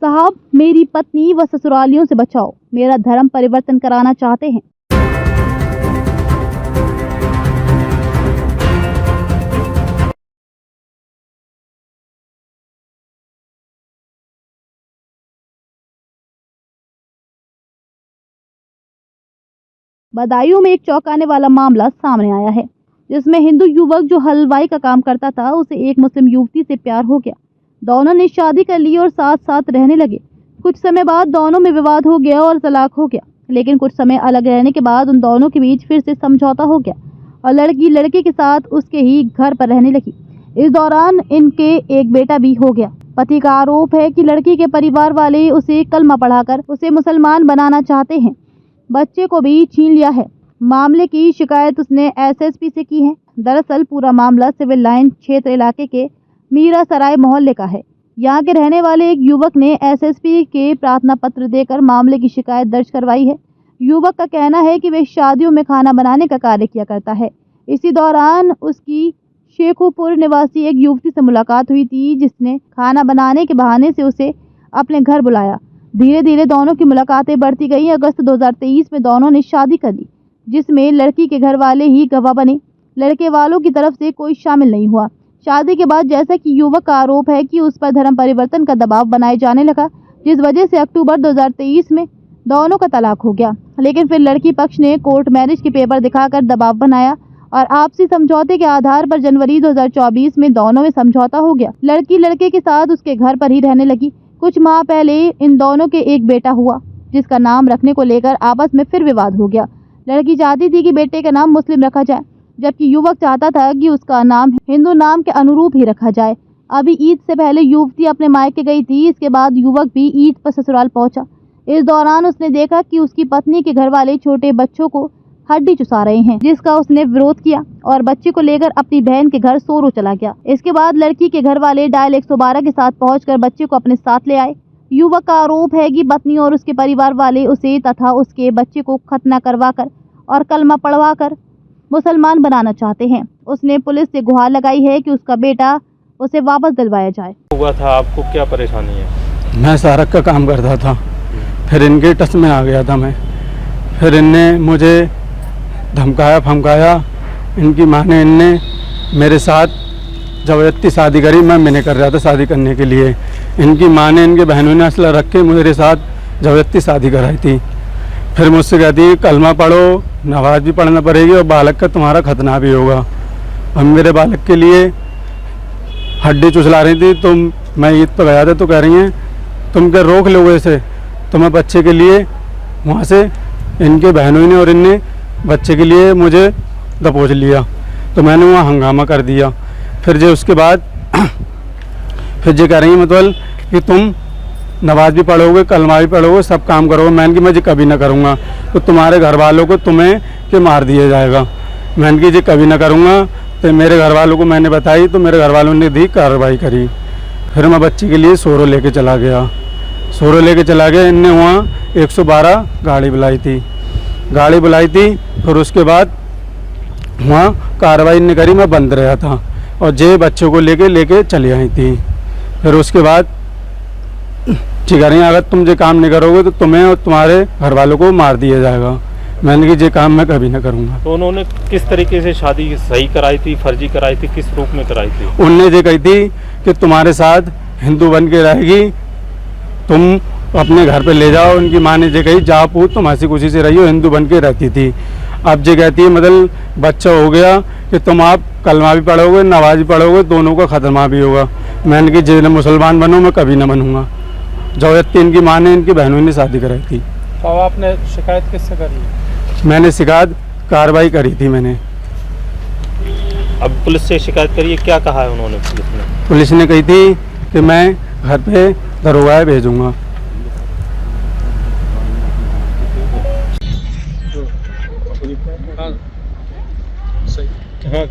साहब, मेरी पत्नी व ससुरालियों से बचाओ, मेरा धर्म परिवर्तन कराना चाहते हैं। बदायूं में एक चौंकाने वाला मामला सामने आया है, जिसमें हिंदू युवक जो हलवाई का काम करता था, उसे एक मुस्लिम युवती से प्यार हो गया। दोनों ने शादी कर ली और साथ साथ रहने लगे। कुछ समय बाद दोनों में विवाद हो गया और तलाक हो गया, लेकिन कुछ समय अलग रहने के बाद उन दोनों के बीच फिर से समझौता हो गया और लड़की लड़के के साथ उसके ही घर पर रहने लगी। इस दौरान इनके एक बेटा भी हो गया। पति का आरोप है कि लड़की के परिवार वाले उसे कलमा पढ़ाकर उसे मुसलमान बनाना चाहते हैं। बच्चे को भी छीन लिया है। मामले की शिकायत उसने एसएसपी से की है। दरअसल पूरा मामला सिविल लाइन क्षेत्र इलाके के मीरा सराय मोहल्ले का है। यहाँ के रहने वाले एक युवक ने एसएसपी के प्रार्थना पत्र देकर मामले की शिकायत दर्ज करवाई है। युवक का कहना है कि वह शादियों में खाना बनाने का कार्य किया करता है। इसी दौरान उसकी शेखुपुर निवासी एक युवती से मुलाकात हुई थी, जिसने खाना बनाने के बहाने से उसे अपने घर बुलाया। धीरे धीरे दोनों की मुलाकातें बढ़ती गई। अगस्त 2023 में दोनों ने शादी कर ली, जिसमें लड़की के घर वाले ही गवाह बने। लड़के वालों की तरफ से कोई शामिल नहीं हुआ। शादी के बाद जैसा कि युवक का आरोप है कि उस पर धर्म परिवर्तन का दबाव बनाए जाने लगा, जिस वजह से अक्टूबर 2023 में दोनों का तलाक हो गया। लेकिन फिर लड़की पक्ष ने कोर्ट मैरिज के पेपर दिखाकर दबाव बनाया और आपसी समझौते के आधार पर जनवरी 2024 में दोनों में समझौता हो गया। लड़की लड़के के साथ उसके घर पर ही रहने लगी। कुछ माह पहले इन दोनों के एक बेटा हुआ, जिसका नाम रखने को लेकर आपस में फिर विवाद हो गया। लड़की चाहती थी कि बेटे का नाम मुस्लिम रखा जाए, जबकि युवक चाहता था कि उसका नाम हिंदू नाम के अनुरूप ही रखा जाए। अभी ईद से पहले युवती अपने मायके गई थी। इसके बाद युवक भी ईद पर ससुराल पहुंचा। इस दौरान उसने देखा कि उसकी पत्नी के घर वाले छोटे बच्चों को हड्डी चुसा रहे हैं, जिसका उसने विरोध किया और बच्चे को लेकर अपनी बहन के घर सोरो चला गया। इसके बाद लड़की के घर वाले डायल 112 के साथ पहुंचकर बच्चे को अपने साथ ले आए। युवक का आरोप है कि पत्नी और उसके परिवार वाले उसे तथा उसके बच्चे को खतना करवाकर और कलमा पढ़वाकर मुसलमान बनाना चाहते हैं। उसने पुलिस से गुहार लगाई है कि उसका बेटा उसे वापस दिलवाया जाए। हुआ था, आपको क्या परेशानी है? मैं सड़क का काम करता था, फिर इनके टच में आ गया था मैं। फिर इनने मुझे धमकाया फमकाया। इनकी माँ ने इनने मेरे साथ ज़बरदस्ती शादी करी। मैं मैंने कर रहा था शादी करने के लिए। इनकी माँ ने, इनके बहनों ने असला रख के मेरे साथ ज़बरदस्ती शादी कराई थी। फिर मुझसे कहती कलमा पढ़ो, नमाज भी पढ़ना पड़ेगी और बालक का तुम्हारा खतना भी होगा। और मेरे बालक के लिए हड्डी चुसला रही थी। तो मैं ईद पर गया था तो कह रही हैं तुम क्या रोक लोगे इसे। तो मैं बच्चे के लिए वहाँ से इनके बहनों ने और इनने बच्चे के लिए मुझे दबोच लिया। तो मैंने वहाँ हंगामा कर दिया। फिर जो उसके बाद फिर जो कह रही हैं मतलब कि तुम नमाज भी पढ़ोगे, कलमा भी पढ़ोगे, सब काम करोगे। मैंने कि मैं जी कभी ना करूँगा, तो तुम्हारे घर वालों को तुम्हें के मार दिया जाएगा। मैंने कि जी कभी ना करूँगा। तो मेरे घर वालों को मैंने बताई तो मेरे घर वालों ने भी कार्रवाई करी। फिर मैं बच्चे के लिए सोरो लेके चला गया। इनने वहाँ 112 गाड़ी बुलाई थी। फिर उसके बाद वहाँ कार्रवाई नहीं करी। मैं बंद रहा था और जे बच्चों को लेके चली आई थी। फिर उसके बाद ठीक है, अगर तुम ये काम नहीं करोगे तो तुम्हें और तुम्हारे घर वालों को मार दिया जाएगा। मैंने कि ये काम मैं कभी ना करूँगा। तो उन्होंने किस तरीके से शादी सही कराई थी, फर्जी कराई थी, किस रूप में कराई थी? उनने ये कही थी कि तुम्हारे साथ हिंदू बन के रहेगी, तुम अपने घर पे ले जाओ। उनकी माँ ने ये कही जाओ पूछ, तुम हंसी खुशी से रहियो, हिंदू बन के रहती थी। अब ये कहती है मतलब बच्चा हो गया कि तुम आप कलमा भी पढ़ोगे, नमाज भी पढ़ोगे, दोनों का खतमा भी होगा। मैंने कि जे मुसलमान बनो, मैं कभी ना बनूंगा। ज़बरदस्ती इनकी माँ ने, इनकी बहनों ने शादी कराई थी। तो आपने शिकायत किससे करी? मैंने शिकायत कार्रवाई करी थी मैंने। अब पुलिस से शिकायत करिए, क्या कहा है उन्होंने? पुलिस ने कही थी कि मैं घर पे दरोगा भेजूँगा। हाँ,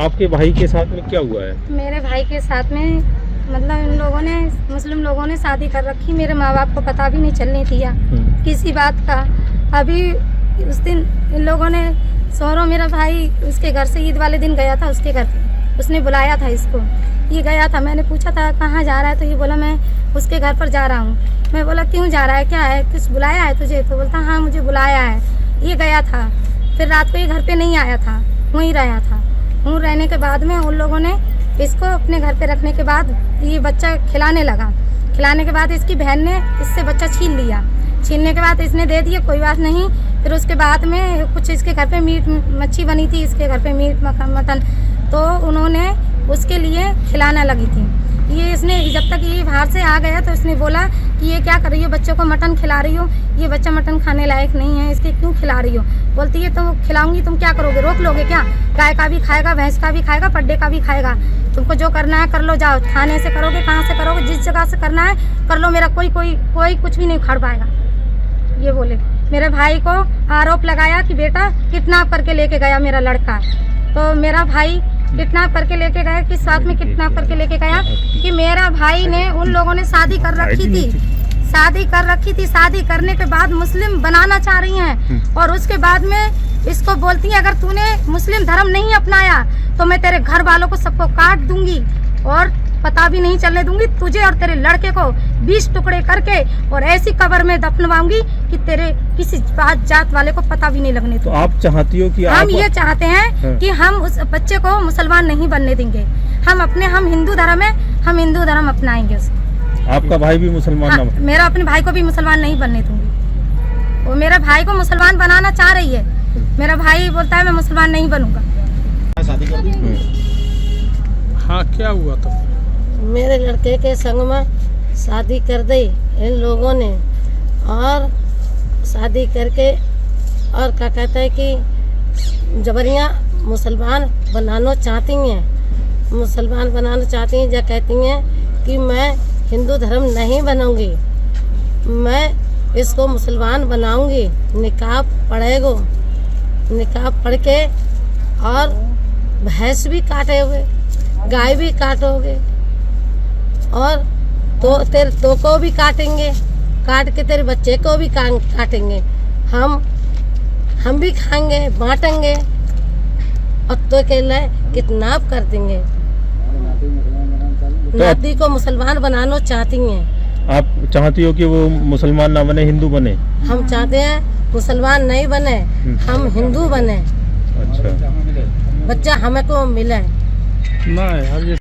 आपके भाई के साथ में क्या हुआ है? मेरे भाई के साथ में मतलब इन लोगों ने, मुस्लिम लोगों ने शादी कर रखी। मेरे माँ बाप को पता भी नहीं चलने दिया किसी बात का। अभी उस दिन इन लोगों ने सोरो, मेरा भाई उसके घर से ईद वाले दिन गया था उसके घर पे, उसने बुलाया था इसको ये गया था। मैंने पूछा था कहाँ जा रहा है, तो ये बोला मैं उसके घर पर जा रहा हूँ। मैं बोला क्यों जा रहा है, क्या है, किस बुलाया है तुझे? तो बोलता हाँ मुझे बुलाया है। ये गया था, फिर रात को ये घर पे नहीं आया था, वहीं रहा था। वहीं रहने के बाद में उन लोगों ने इसको अपने घर पे रखने के बाद ये बच्चा खिलाने लगा। खिलाने के बाद इसकी बहन ने इससे बच्चा छीन लिया। छीनने के बाद इसने दे दिया, कोई बात नहीं। फिर उसके बाद में कुछ इसके घर पे मीट मच्छी बनी थी, इसके घर पे मीट मटन, तो उन्होंने उसके लिए खिलाना लगी थी। ये इसने जब तक ये बाहर से आ गया तो इसने बोला कि ये क्या कर रही हो, बच्चों को मटन खिला रही हो, ये बच्चा मटन खाने लायक नहीं है, इसके क्यों खिला रही हो? बोलती है तो खिलाऊंगी, तुम क्या करोगे, रोक लोगे क्या? गाय का भी खाएगा, भैंस का भी खाएगा, पड्डे का भी खाएगा। तुमको जो करना है कर लो, जाओ। थाने से करोगे, कहाँ से करोगे, जिस जगह से करना है कर लो, मेरा कोई कुछ भी नहीं उखाड़ पाएगा। ये बोले। मेरे भाई को आरोप लगाया कि बेटा किडनैप करके लेके गया मेरा लड़का। तो मेरा भाई किडनैप करके लेके गया, किस साथ में किडनैप करके लेके गया कि मेरा भाई ने, उन लोगों ने शादी कर रखी थी, शादी करने के बाद मुस्लिम बनाना चाह रही हैं, और उसके बाद में इसको बोलती है अगर तूने मुस्लिम धर्म नहीं अपनाया तो मैं तेरे घर वालों को सबको काट दूंगी और पता भी नहीं चलने दूंगी, तुझे और तेरे लड़के को 20 टुकड़े करके और ऐसी कब्र में दफनवाऊंगी कि तेरे किसी जात वाले को पता भी नहीं लगने दूंगी। तो आप चाहती हो कि हम ये चाहते हैं कि हम उस बच्चे को मुसलमान नहीं बनने देंगे। हम हिंदू धर्म है, हम हिंदू धर्म अपनाएंगे उसको। आपका भाई भी मुसलमान हाँ, मेरा अपने भाई को भी मुसलमान नहीं बनने दूंगी। वो मेरा भाई को मुसलमान बनाना चाह रही है, मेरा भाई बोलता है मैं मुसलमान नहीं बनूंगा। हाँ, क्या हुआ तो? मेरे लड़के के संग में शादी कर दी इन लोगों ने, और शादी करके और क्या कहते हैं कि जबरियाँ मुसलमान बनाना चाहती हैं, या कहती हैं कि मैं हिंदू धर्म नहीं बनूंगी, मैं इसको मुसलमान बनाऊंगी। निकाब पढ़ेगो, निकाब पढ़ के और भैंस भी काटे हुए, गाय भी काटोगे, और तो को भी काटेंगे, काट के तेरे बच्चे को भी काटेंगे। हम भी खाएंगे, बांटेंगे, और तो के लिए किडनैप कर देंगे। नाती को मुसलमान बनाना चाहती हैं। आप चाहती हो कि वो मुसलमान ना बने, हिंदू बने? हम चाहते हैं मुसलमान नहीं बने, हम हिंदू बने। अच्छा, बच्चा हमें को मिले। ना यार, ये